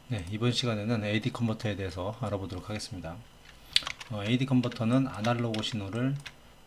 네, 이번 시간에는 AD 컨버터에 대해서 알아보도록 하겠습니다. AD 컨버터는 아날로그 신호를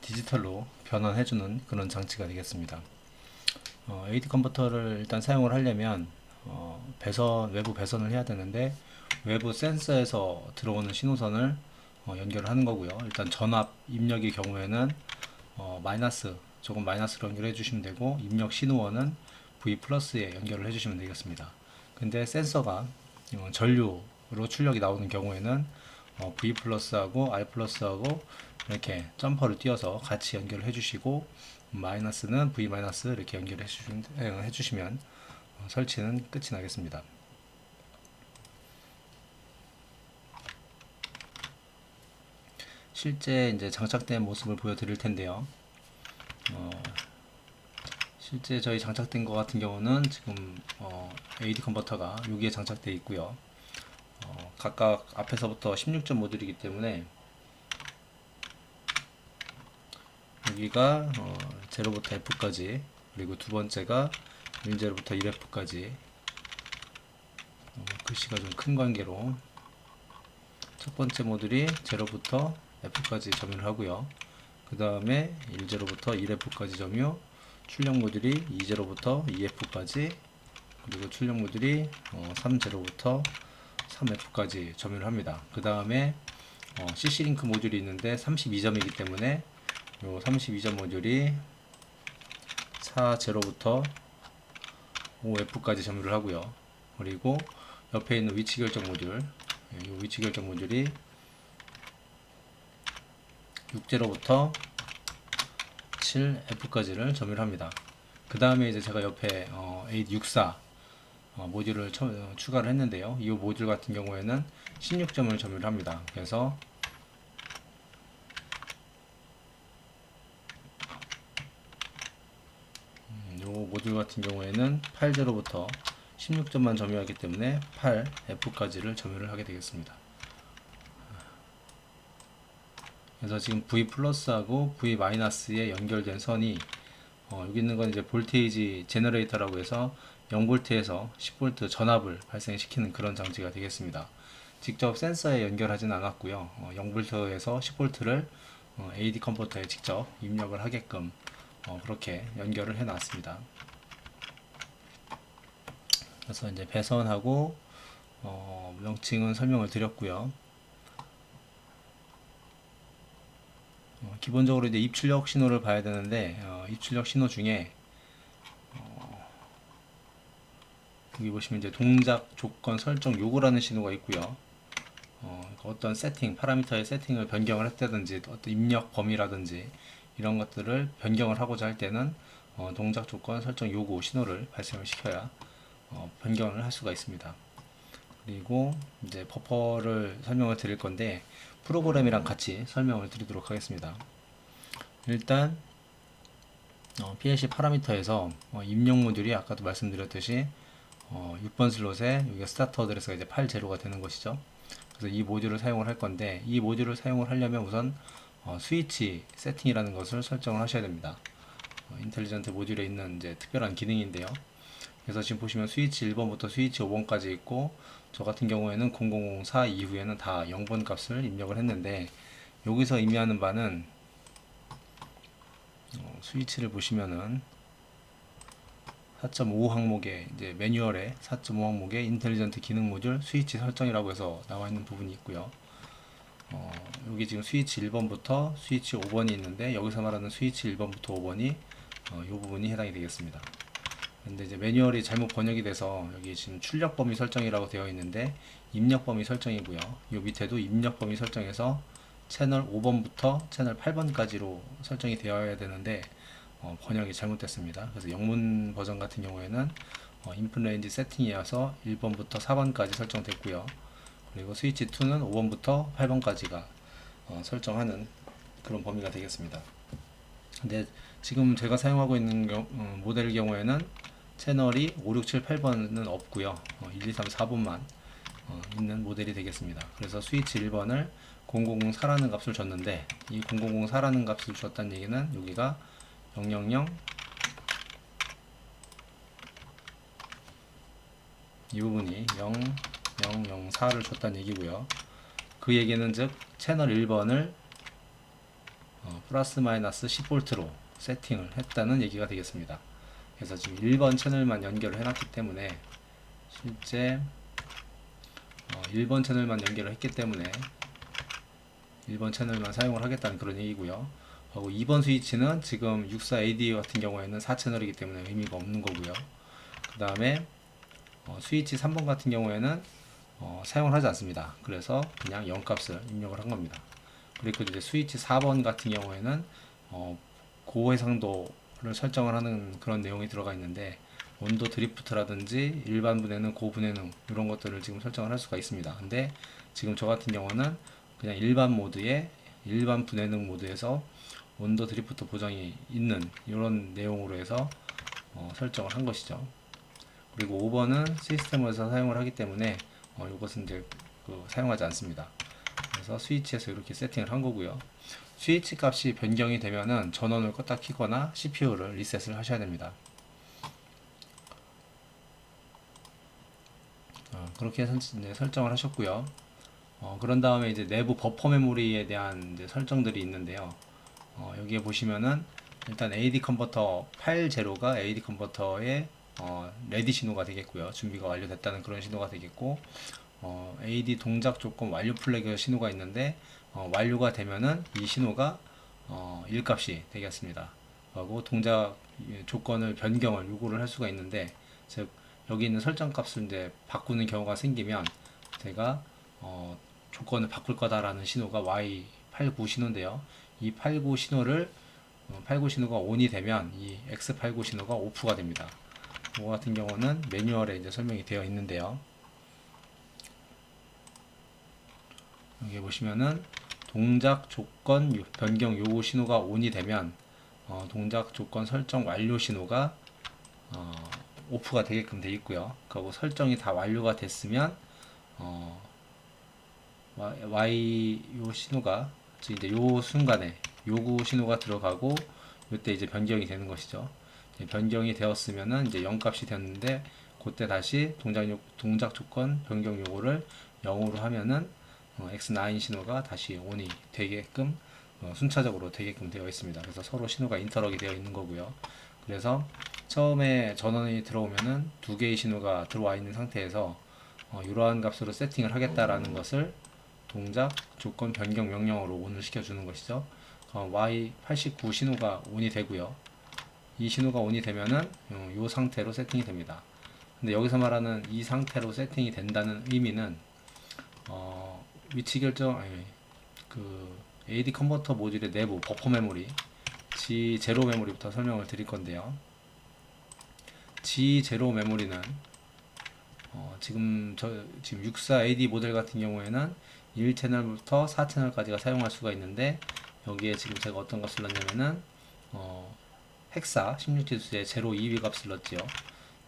디지털로 변환해주는 그런 장치가 되겠습니다. AD 컨버터를 일단 사용을 하려면 외부 배선을 해야 되는데 외부 센서에서 들어오는 신호선을 연결을 하는 거고요. 일단 전압 입력의 경우에는 조금 마이너스로 연결해 주시면 되고, 입력 신호원은 V 플러스에 연결을 해 주시면 되겠습니다. 근데 센서가 전류로 출력이 나오는 경우에는 V 플러스하고 R 플러스하고 이렇게 점퍼를 띄어서 같이 연결을 해주시고, 마이너스는 V 마이너스 이렇게 연결해 주시면 설치는 끝이 나겠습니다. 실제 이제 장착된 모습을 보여드릴 텐데요. 실제 저희 장착된 것 같은 경우는 지금 AD 컨버터가 여기에 장착되어 있고요. 각각 앞에서부터 16점 모듈이기 때문에 여기가 0부터 F까지, 그리고 두 번째가 10부터 1F까지, 글씨가 좀 큰 관계로 첫 번째 모듈이 0부터 F까지 점유를 하고요. 그 다음에 10부터 1F까지 점유, 출력 모듈이 20부터 2F까지, 그리고 출력 모듈이 30부터 3F까지 점유를 합니다. 그 다음에 CC링크 모듈이 있는데 32점이기 때문에 요 32점 모듈이 40부터 5F까지 점유를 하고요. 그리고 옆에 있는 위치 결정 모듈, 이 위치 결정 모듈이 60부터 7F까지를 점유를 합니다. 그 다음에 이제 제가 옆에 A64 모듈을 추가를 했는데요. 이 모듈 같은 경우에는 16점을 점유를 합니다. 그래서 이 모듈 같은 경우에는 80부터 16점만 점유하기 때문에 8F까지를 점유를 하게 되겠습니다. 그래서 지금 V 플러스하고 V 마이너스에 연결된 선이 여기 있는 건 이제 볼테이지 제너레이터라고 해서 0V에서 10V 전압을 발생시키는 그런 장치가 되겠습니다. 직접 센서에 연결하지는 않았고요. 0V에서 10V를 AD 컨버터에 직접 입력을 하게끔 그렇게 연결을 해 놨습니다. 그래서 이제 배선하고 명칭은 설명을 드렸고요. 기본적으로 이제 입출력 신호를 봐야 되는데 입출력 신호 중에 여기 보시면 이제 동작 조건 설정 요구라는 신호가 있고요. 어떤 세팅, 파라미터의 세팅을 변경을 했다든지 어떤 입력 범위라든지 이런 것들을 변경을 하고자 할 때는 동작 조건 설정 요구 신호를 발생을 시켜야 변경을 할 수가 있습니다. 그리고 이제 버퍼를 설명을 드릴 건데 프로그램이랑 같이 설명을 드리도록 하겠습니다. 일단 PLC 파라미터에서 입력 모듈이 아까도 말씀드렸듯이 6번 슬롯에 여기가 스타트 어드레스가 이제 80가 되는 것이죠. 그래서 이 모듈을 사용을 할 건데, 이 모듈을 사용을 하려면 우선 스위치 세팅이라는 것을 설정을 하셔야 됩니다. 인텔리전트 모듈에 있는 이제 특별한 기능인데요. 그래서 지금 보시면 스위치 1번부터 스위치 5번까지 있고, 저 같은 경우에는 0004 이후에는 다 0번 값을 입력을 했는데, 여기서 의미하는 바는 스위치를 보시면은 4.5 항목에 이제 매뉴얼에 4.5 항목에 인텔리전트 기능 모듈 스위치 설정이라고 해서 나와 있는 부분이 있고요. 여기 지금 스위치 1번부터 스위치 5번이 있는데, 여기서 말하는 스위치 1번부터 5번이 이 부분이 해당이 되겠습니다. 근데 이제 매뉴얼이 잘못 번역이 돼서 여기 지금 출력 범위 설정이라고 되어 있는데 입력 범위 설정이고요. 이 밑에도 입력 범위 설정에서 채널 5번부터 채널 8번까지로 설정이 되어야 되는데 번역이 잘못됐습니다. 그래서 영문 버전 같은 경우에는 인풋 레인지 세팅이어서 1번부터 4번까지 설정됐고요. 그리고 스위치 2는 5번부터 8번까지가 설정하는 그런 범위가 되겠습니다. 근데 지금 제가 사용하고 있는 모델 경우에는 채널이 5, 6, 7, 8번은 없고요. 1, 2, 3, 4번만 있는 모델이 되겠습니다. 그래서 스위치 1번을 0004라는 값을 줬는데, 이 0004라는 값을 줬다는 얘기는 여기가 000 이 부분이 0, 004를 줬다는 얘기고요. 그 얘기는 즉 채널 1번을 플러스 마이너스 10V로 세팅을 했다는 얘기가 되겠습니다. 그래서 지금 1번 채널만 연결을 해놨기 때문에 실제 1번 채널만 연결을 했기 때문에 1번 채널만 사용을 하겠다는 그런 얘기고요. 하고 2번 스위치는 지금 64AD 같은 경우에는 4채널이기 때문에 의미가 없는 거고요. 그 다음에 스위치 3번 같은 경우에는 사용을 하지 않습니다. 그래서 그냥 0값을 입력을 한 겁니다. 그리고 이제 스위치 4번 같은 경우에는 고해상도를 설정을 하는 그런 내용이 들어가 있는데 온도 드리프트라든지 일반 분해능, 고분해능 이런 것들을 지금 설정을 할 수가 있습니다. 근데 지금 저 같은 경우는 그냥 일반 모드에 일반 분해능 모드에서 온도 드리프트 보정이 있는 이런 내용으로 해서 설정을 한 것이죠. 그리고 5번은 시스템에서 사용을 하기 때문에 이것은 이제 사용하지 않습니다. 그래서 스위치에서 이렇게 세팅을 한 거고요. 스위치 값이 변경이 되면은 전원을 껐다 키거나 CPU를 리셋을 하셔야 됩니다. 그렇게 해서 이제 설정을 하셨고요. 그런 다음에 이제 내부 버퍼 메모리에 대한 이제 설정들이 있는데요. 여기에 보시면은 일단 AD 컨버터 파일 제로가 AD 컨버터의 레디 신호가 되겠고요. 준비가 완료됐다는 그런 신호가 되겠고, AD 동작 조건 완료 플래그 신호가 있는데 완료가 되면은 이 신호가 1값이 되겠습니다. 하고 동작 조건을 변경을 요구를 할 수가 있는데, 즉 여기 있는 설정 값을 이제 바꾸는 경우가 생기면 제가 조건을 바꿀 거다라는 신호가 Y89 신호인데요. 이 89 신호를 89 신호가 ON이 되면 이 X89 신호가 OFF가 됩니다. 이거 같은 경우는 매뉴얼에 이제 설명이 되어 있는데요. 여기 보시면은 동작 조건 변경 요구 신호가 ON이 되면 동작 조건 설정 완료 신호가 OFF가 되게끔 되어 있고요. 그리고 설정이 다 완료가 됐으면 요 신호가 이제 요 순간에 요구 신호가 들어가고 이때 이제 변경이 되는 것이죠. 변경이 되었으면은 이제 0값이 됐는데 그때 다시 동작 조건 변경 요구를 0으로 하면은 X9 신호가 다시 ON이 되게끔 순차적으로 되게끔 되어 있습니다. 그래서 서로 신호가 인터럭이 되어 있는 거고요. 그래서 처음에 전원이 들어오면은 두 개의 신호가 들어와 있는 상태에서 이러한 값으로 세팅을 하겠다라는 것을 동작 조건 변경 명령어로 ON을 시켜주는 것이죠. Y89 신호가 ON이 되고요. 이 신호가 ON이 되면은 이 상태로 세팅이 됩니다. 근데 여기서 말하는 이 상태로 세팅이 된다는 의미는 위치 결정 그 AD 컨버터 모듈의 내부 버퍼 메모리 G0 메모리부터 설명을 드릴 건데요. G0 메모리는 지금 64AD 모델 같은 경우에는 1채널부터 4채널까지가 사용할 수가 있는데 여기에 지금 제가 어떤 값을 넣냐면은 헥사 16지수에 0.2B 값을 넣었지요.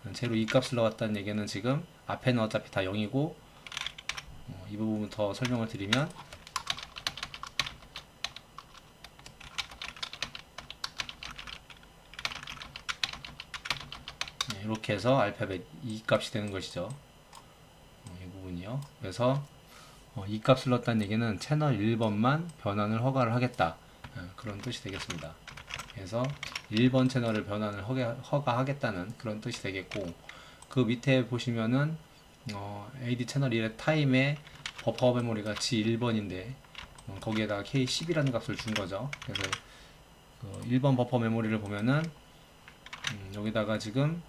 0.2 값을 넣었다는 얘기는 지금 앞에는 어차피 다 0이고 이 부분부터 설명을 드리면 이렇게 해서 알파벳 2 값이 되는 것이죠. 이 부분이요. 그래서 이 값을 넣었다는 얘기는 채널 1번만 변환을 허가를 하겠다. 그런 뜻이 되겠습니다. 그래서 1번 채널을 변환을 허가하겠다는 그런 뜻이 되겠고, 그 밑에 보시면은 AD 채널 1의 타임의 버퍼 메모리가 G1번인데 거기에다가 K10이라는 값을 준 거죠. 그래서 1번 버퍼 메모리를 보면은 여기다가 지금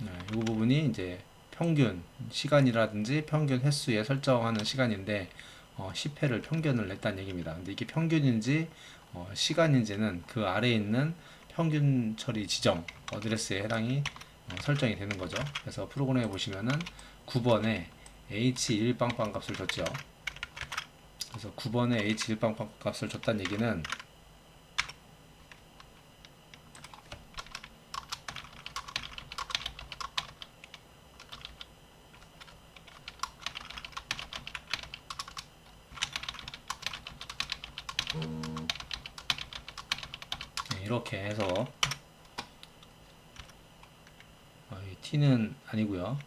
이 부분이 이제 평균 시간이라든지 평균 횟수에 설정하는 시간인데 10회를 평균을 냈다는 얘기입니다. 근데 이게 평균인지 시간인지는 그 아래에 있는 평균 처리 지정 어드레스에 해당이 설정이 되는 거죠. 그래서 프로그램에 보시면은 9번에 H1빵빵 값을 줬죠. 그래서 9번에 H1빵빵 값을 줬다는 얘기는 이렇게 해서 T는 아니고요.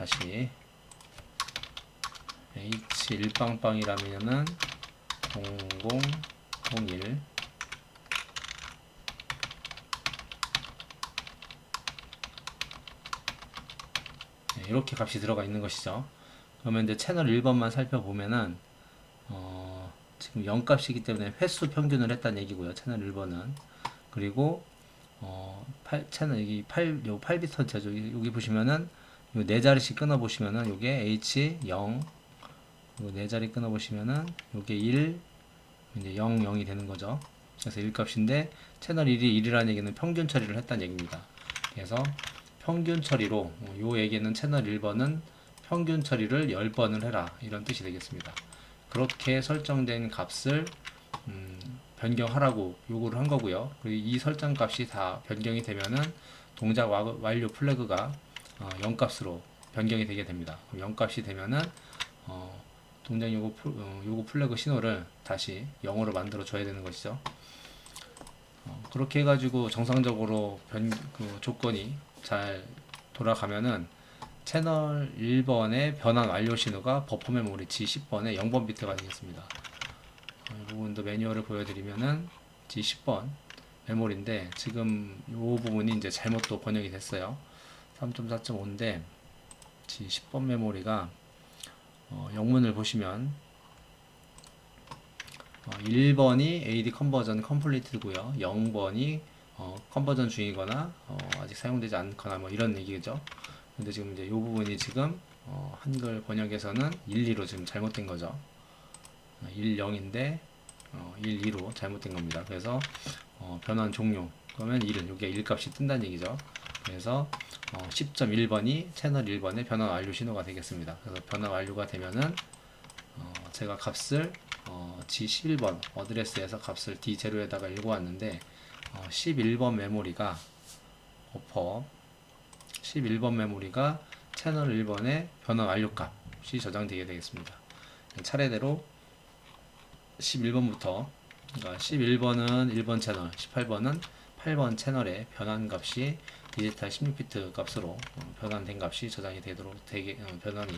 다시 H1빵빵이라면은 0001 이렇게 값이 들어가 있는 것이죠. 그러면 이제 채널 1번만 살펴보면은 지금 0값이기 때문에 횟수 평균을 했다는 얘기고요. 채널 1번은. 그리고 채널 여기 8비트 전체죠. 여기 보시면은 요 네 자리씩 끊어 보시면은 요게 H0 요 네 자리 끊어 보시면은 요게 1 이제 0 0이 되는 거죠. 그래서 1값인데 채널 1이 1이라는 얘기는 평균 처리를 했다는 얘기입니다. 그래서 평균 처리로 요 얘기는 채널 1번은 평균 처리를 10번을 해라 이런 뜻이 되겠습니다. 그렇게 설정된 값을 변경하라고 요구를 한 거고요. 그리고 이 설정 값이 다 변경이 되면은 동작 완료 플래그가 0값으로 변경이 되게 됩니다. 그럼 0값이 되면은 동작 요구 플래그 신호를 다시 0으로 만들어 줘야 되는 것이죠. 그렇게 해가지고 정상적으로 조건이 잘 돌아가면은 채널 1번의 변환 완료 신호가 버퍼 메모리 G10번의 0번 비트가 되겠습니다. 이 부분도 매뉴얼을 보여드리면은 G10번 메모리인데 지금 이 부분이 이제 잘못 또 번역이 됐어요. 3.4.5인데 G10번 메모리가 영문을 보시면 1번이 AD 컨버전 컴플리트고요. 0번이 컨버전 중이거나 아직 사용되지 않거나 뭐 이런 얘기죠. 근데 지금 이제 이 부분이 지금 한글 번역에서는 1, 2로 지금 잘못된 거죠. 1, 0인데 1, 2로 잘못된 겁니다. 그래서 변환 종료 그러면 1은 이게 1값이 뜬다는 얘기죠. 그래서 10.1번이 채널 1번의 변환 완료 신호가 되겠습니다. 그래서 변환 완료가 되면은 제가 값을 G11번 어드레스에서 값을 D0에다가 읽어왔는데 11번 메모리가 버퍼 11번 메모리가 채널 1번의 변환 완료 값이 저장되게 되겠습니다. 차례대로 11번부터 그러니까 11번은 1번 채널, 18번은 8번 채널의 변환 값이 디지털 16비트 값으로 변환된 값이 저장이 되도록 변환이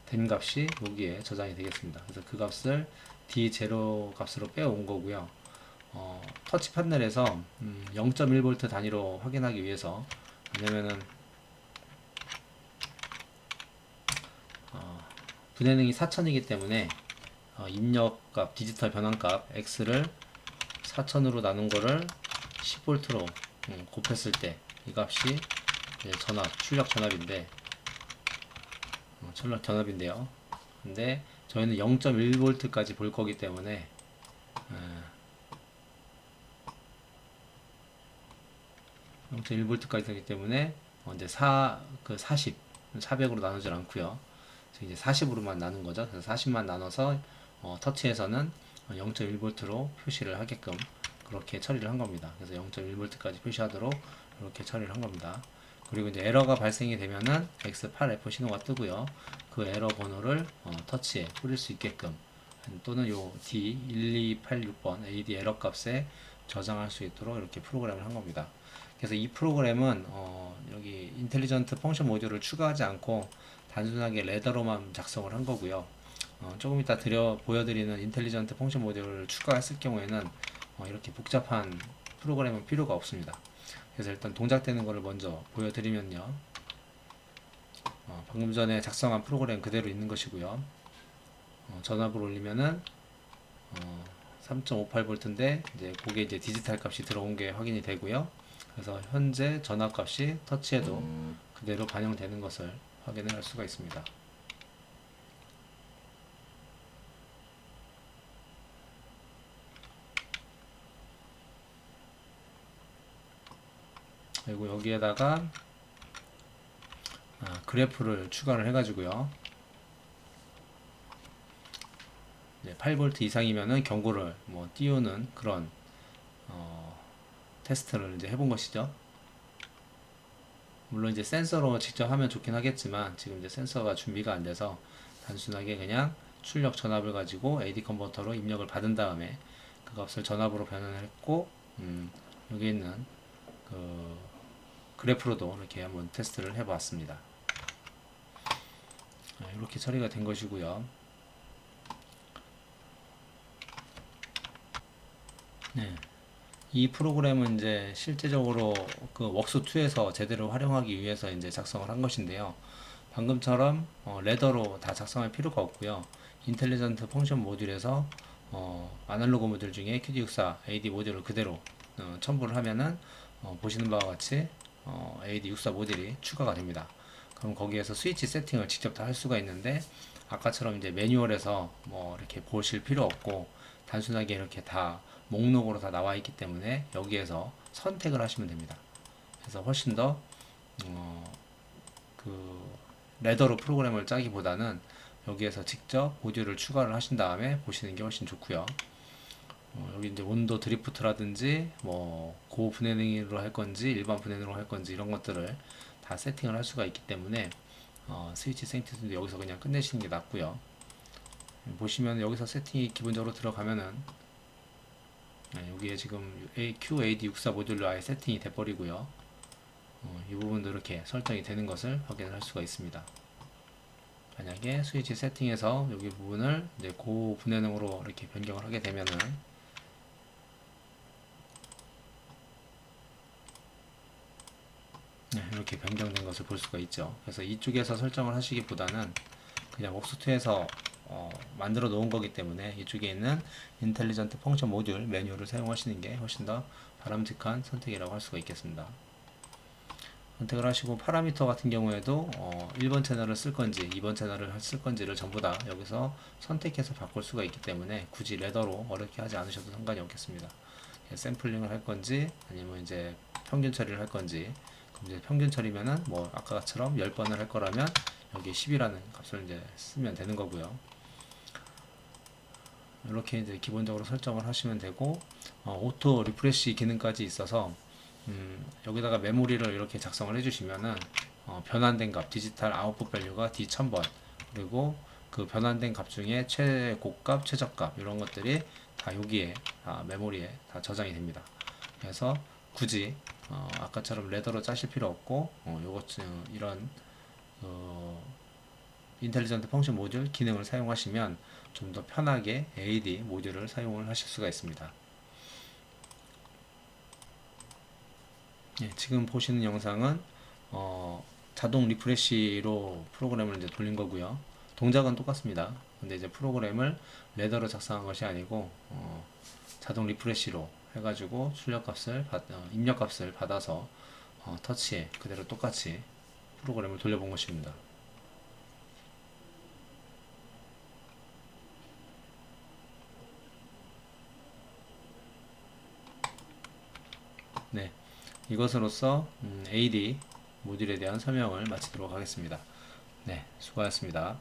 된 값이 여기에 저장이 되겠습니다. 그래서 그 값을 D0 값으로 빼온 거고요. 터치 판넬에서 0.1V 단위로 확인하기 위해서 왜냐면은 분해능이 4000이기 때문에 입력값 디지털 변환값 X를 4000으로 나눈 거를 10V로 곱했을 때 이 값이 출력 전압인데 출력 전압인데요. 근데 저희는 0.1V까지 볼 거기 때문에 0.1V까지 되기 때문에 이제 400으로 나누질 않고요. 이제 40으로만 나눈 거죠. 그래서 40만 나눠서 터치에서는 0.1V로 표시를 하게끔 그렇게 처리를 한 겁니다. 그래서 0.1V까지 표시하도록 이렇게 처리를 한 겁니다. 그리고 이제 에러가 발생이 되면은 X8F 신호가 뜨고요. 그 에러 번호를 터치에 뿌릴 수 있게끔 또는 요 D12866번 AD 에러 값에 저장할 수 있도록 이렇게 프로그램을 한 겁니다. 그래서 이 프로그램은 여기 인텔리전트 펑션 모듈을 추가하지 않고 단순하게 레더로만 작성을 한 거고요. 조금 이따 보여드리는 인텔리전트 펑션 모듈을 추가했을 경우에는 이렇게 복잡한 프로그램은 필요가 없습니다. 그래서 일단 동작되는 것을 먼저 보여드리면요. 방금 전에 작성한 프로그램 그대로 있는 것이고요. 전압을 올리면은 3.58V인데 이제 그게 이제 디지털 값이 들어온 게 확인이 되고요. 그래서 현재 전압 값이 터치에도 그대로 반영되는 것을 확인을 할 수가 있습니다. 그리고 여기에다가 그래프를 추가를 해가지고요. 8V 이상이면은 경고를 띄우는 그런 테스트를 이제 해본 것이죠. 물론 이제 센서로 직접 하면 좋긴 하겠지만 지금 이제 센서가 준비가 안 돼서 단순하게 그냥 출력 전압을 가지고 AD 컨버터로 입력을 받은 다음에 그 값을 전압으로 변환했고 여기 있는 그 그래프로도 이렇게 한번 테스트를 해봤습니다. 이렇게 처리가 된 것이고요. 네. 이 프로그램은 이제 실제적으로 그 웍스2에서 제대로 활용하기 위해서 이제 작성을 한 것인데요. 방금처럼 레더로 다 작성할 필요가 없고요. 인텔리전트 펑션 모듈에서 아날로그 모듈 중에 QD64 AD 모듈을 그대로 첨부를 하면은 보시는 바와 같이 AD64 모듈이 추가가 됩니다. 그럼 거기에서 스위치 세팅을 직접 다 할 수가 있는데 아까처럼 이제 매뉴얼에서 뭐 이렇게 보실 필요 없고 단순하게 이렇게 다 목록으로 다 나와 있기 때문에 여기에서 선택을 하시면 됩니다. 그래서 훨씬 더 그 레더로 프로그램을 짜기보다는 여기에서 직접 모듈을 추가를 하신 다음에 보시는 게 훨씬 좋고요. 여기 이제 온도 드리프트라든지 뭐 고분해능으로 할 건지 일반 분해능으로 할 건지 이런 것들을 다 세팅을 할 수가 있기 때문에 스위치 세팅도 여기서 그냥 끝내시는 게 낫고요. 보시면 여기서 세팅이 기본적으로 들어가면은 여기에 지금 QAD64 모듈로 아예 세팅이 돼버리고요. 이 부분도 이렇게 설정이 되는 것을 확인을 할 수가 있습니다. 만약에 스위치 세팅에서 여기 부분을 이제 고분해능으로 이렇게 변경을 하게 되면은 이렇게 변경된 것을 볼 수가 있죠. 그래서 이쪽에서 설정을 하시기보다는 그냥 웍스2에서 만들어 놓은 거기 때문에 이쪽에 있는 인텔리전트 펑션 모듈 메뉴를 사용하시는 게 훨씬 더 바람직한 선택이라고 할 수가 있겠습니다. 선택을 하시고 파라미터 같은 경우에도 1번 채널을 쓸 건지 2번 채널을 쓸 건지를 전부 다 여기서 선택해서 바꿀 수가 있기 때문에 굳이 레더로 어렵게 하지 않으셔도 상관이 없겠습니다. 샘플링을 할 건지 아니면 이제 평균 처리를 할 건지, 그럼 이제 평균 처리면은 뭐 아까처럼 10번을 할 거라면 여기 10이라는 값을 이제 쓰면 되는 거고요. 이렇게 이제 기본적으로 설정을 하시면 되고 오토 리프레시 기능까지 있어서 여기다가 메모리를 이렇게 작성을 해주시면은 변환된 값 디지털 아웃풋 밸류가 D1000번 그리고 그 변환된 값 중에 최고값 최저값 이런 것들이 다 여기에 메모리에 다 저장이 됩니다. 그래서 굳이 아까처럼 레더로 짜실 필요 없고 이런 인텔리전트 펑션 모듈 기능을 사용하시면 좀 더 편하게 AD 모듈을 사용을 하실 수가 있습니다. 지금 보시는 영상은 자동 리프레시로 프로그램을 이제 돌린 거고요. 동작은 똑같습니다. 근데 이제 프로그램을 레더로 작성한 것이 아니고 자동 리프레시로 해가지고 입력값을 받아서 터치에 그대로 똑같이 프로그램을 돌려본 것입니다. 네, 이것으로써 AD 모듈에 대한 설명을 마치도록 하겠습니다. 네, 수고하셨습니다.